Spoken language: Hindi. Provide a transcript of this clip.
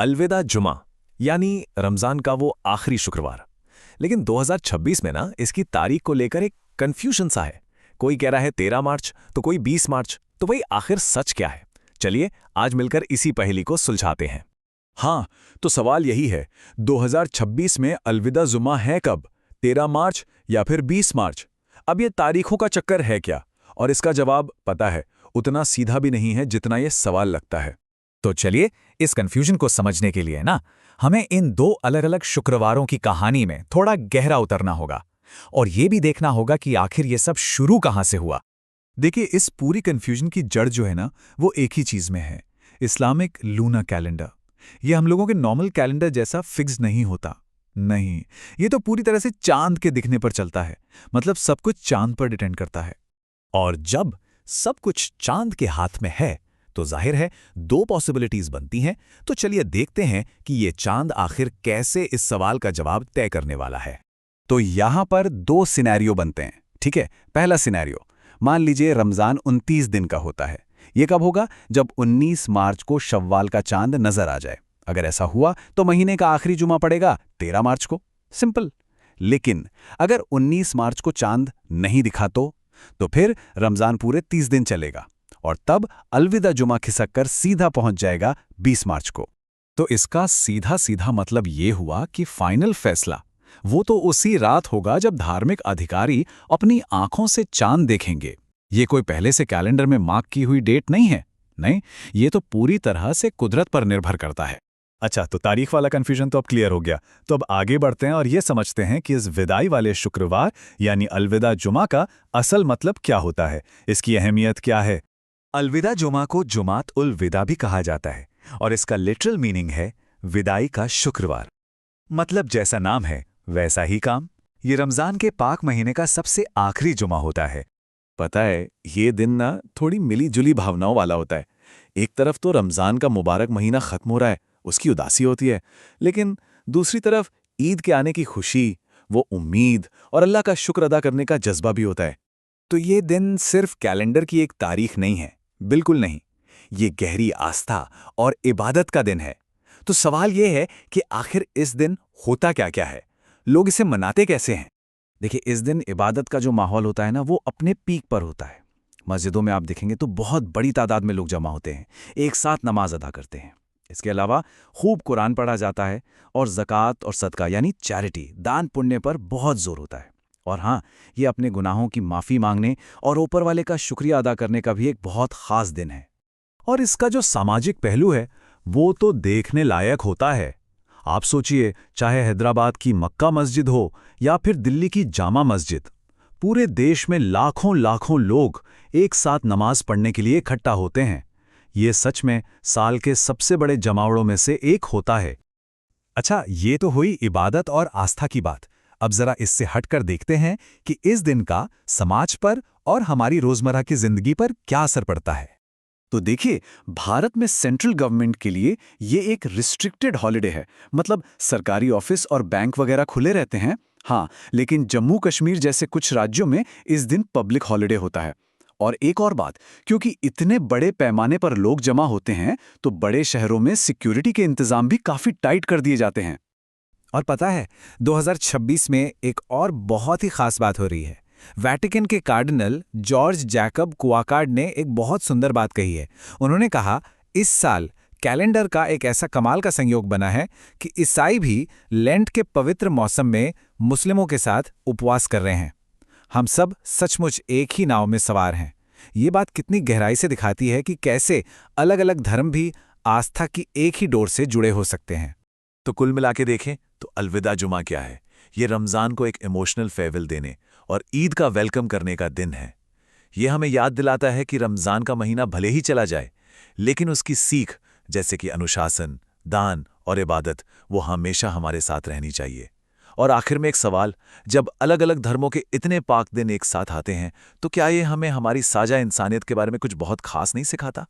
अलविदा जुमा यानी रमजान का वो आखिरी शुक्रवार। लेकिन 2026 में ना इसकी तारीख को लेकर एक कन्फ्यूजन सा है। कोई कह रहा है 13 मार्च तो कोई 20 मार्च। तो भाई आखिर सच क्या है? चलिए आज मिलकर इसी पहेली को सुलझाते हैं। हाँ, तो सवाल यही है, 2026 में अलविदा जुमा है कब? 13 मार्च या फिर 20 मार्च? अब ये तारीखों का चक्कर है क्या? और इसका जवाब पता है, उतना सीधा भी नहीं है जितना ये सवाल लगता है। तो चलिए इस कंफ्यूजन को समझने के लिए ना हमें इन दो अलग अलग शुक्रवारों की कहानी में थोड़ा गहरा उतरना होगा और ये भी देखना होगा कि आखिर ये सब शुरू कहां से हुआ। देखिए, इस पूरी कंफ्यूजन की जड़ जो है ना, वो एक ही चीज में है, इस्लामिक लूना कैलेंडर। ये हम लोगों के नॉर्मल कैलेंडर जैसा फिक्स नहीं होता। नहीं, ये तो पूरी तरह से चांद के दिखने पर चलता है। मतलब सब कुछ चांद पर डिपेंड करता है। और जब सब कुछ चांद के हाथ में है तो जाहिर है दो पॉसिबिलिटीज बनती हैं। तो चलिए देखते हैं कि ये चांद आखिर कैसे इस सवाल का जवाब तय करने वाला है। तो यहां पर दो सिनेरियो बनते हैं, ठीक है। पहला सिनेरियो, मान लीजिए रमजान 29 दिन का होता है। ये कब होगा? जब 19 मार्च को शव्वाल का चांद नजर आ जाए। अगर ऐसा हुआ तो महीने का आखिरी जुमा पड़ेगा 13 मार्च को। सिंपल। लेकिन अगर 19 मार्च को चांद नहीं दिखा तो फिर रमजान पूरे 30 दिन चलेगा और तब अलविदा जुमा खिसककर सीधा पहुंच जाएगा 20 मार्च को। तो इसका सीधा सीधा मतलब ये हुआ कि फाइनल फैसला वो तो उसी रात होगा जब धार्मिक अधिकारी अपनी आंखों से चांद देखेंगे। ये कोई पहले से कैलेंडर में मार्क की हुई डेट नहीं है। नहीं, ये तो पूरी तरह से कुदरत पर निर्भर करता है। अच्छा, तो तारीख वाला कंफ्यूजन तो अब क्लियर हो गया। तो अब आगे बढ़ते हैं और ये समझते हैं कि इस विदाई वाले शुक्रवार यानी अलविदा जुमा का असल मतलब क्या होता है, इसकी अहमियत क्या है। अलविदा जुमा को जुमात उल विदा भी कहा जाता है और इसका लिटरल मीनिंग है विदाई का शुक्रवार। मतलब जैसा नाम है वैसा ही काम। ये रमजान के पाक महीने का सबसे आखिरी जुमा होता है। पता है, ये दिन ना थोड़ी मिली जुली भावनाओं वाला होता है। एक तरफ तो रमजान का मुबारक महीना खत्म हो रहा है, उसकी उदासी होती है, लेकिन दूसरी तरफ ईद के आने की खुशी, वो उम्मीद और अल्लाह का शुक्र अदा करने का जज्बा भी होता है। तो ये दिन सिर्फ कैलेंडर की एक तारीख नहीं है, बिल्कुल नहीं। ये गहरी आस्था और इबादत का दिन है। तो सवाल ये है कि आखिर इस दिन होता क्या क्या है, लोग इसे मनाते कैसे हैं। देखिए, इस दिन इबादत का जो माहौल होता है ना, वो अपने पीक पर होता है। मस्जिदों में आप देखेंगे तो बहुत बड़ी तादाद में लोग जमा होते हैं, एक साथ नमाज अदा करते हैं। इसके अलावा खूब कुरान पढ़ा जाता है और ज़कात और सदका यानी चैरिटी, दान पुण्य पर बहुत जोर होता है। और हाँ, ये अपने गुनाहों की माफ़ी मांगने और ऊपर वाले का शुक्रिया अदा करने का भी एक बहुत ख़ास दिन है। और इसका जो सामाजिक पहलू है वो तो देखने लायक होता है। आप सोचिए, चाहे हैदराबाद की मक्का मस्जिद हो या फिर दिल्ली की जामा मस्जिद, पूरे देश में लाखों लाखों लोग एक साथ नमाज पढ़ने के लिए इकट्ठा होते हैं। ये सच में साल के सबसे बड़े जमावड़ों में से एक होता है। अच्छा, ये तो हुई इबादत और आस्था की बात। अब जरा इससे हटकर देखते हैं कि इस दिन का समाज पर और हमारी रोजमर्रा की जिंदगी पर क्या असर पड़ता है। तो देखिए, भारत में सेंट्रल गवर्नमेंट के लिए ये एक रिस्ट्रिक्टेड हॉलिडे है। मतलब सरकारी ऑफिस और बैंक वगैरह खुले रहते हैं। हाँ, लेकिन जम्मू कश्मीर जैसे कुछ राज्यों में इस दिन पब्लिक हॉलिडे होता है। और एक और बात, क्योंकि इतने बड़े पैमाने पर लोग जमा होते हैं तो बड़े शहरों में सिक्योरिटी के इंतजाम भी काफी टाइट कर दिए जाते हैं। और पता है, 2026 में एक और बहुत ही खास बात हो रही है। वेटिकन के कार्डिनल जॉर्ज जैकब कुआकार्ड ने एक बहुत सुंदर बात कही है। उन्होंने कहा, इस साल कैलेंडर का एक ऐसा कमाल का संयोग बना है कि ईसाई भी लेंट के पवित्र मौसम में मुस्लिमों के साथ उपवास कर रहे हैं। हम सब सचमुच एक ही नाव में सवार हैं। ये बात कितनी गहराई से दिखाती है कि कैसे अलग अलग धर्म भी आस्था की एक ही डोर से जुड़े हो सकते हैं। तो कुल मिला के देखें तो अलविदा जुमा क्या है? ये रमजान को एक इमोशनल फेयरवेल देने और ईद का वेलकम करने का दिन है। ये हमें याद दिलाता है कि रमजान का महीना भले ही चला जाए, लेकिन उसकी सीख जैसे कि अनुशासन, दान और इबादत, वो हमेशा हमारे साथ रहनी चाहिए। और आखिर में एक सवाल, जब अलग अलग धर्मों के इतने पाक दिन एक साथ आते हैं तो क्या ये हमें हमारी साझा इंसानियत के बारे में कुछ बहुत खास नहीं सिखाता?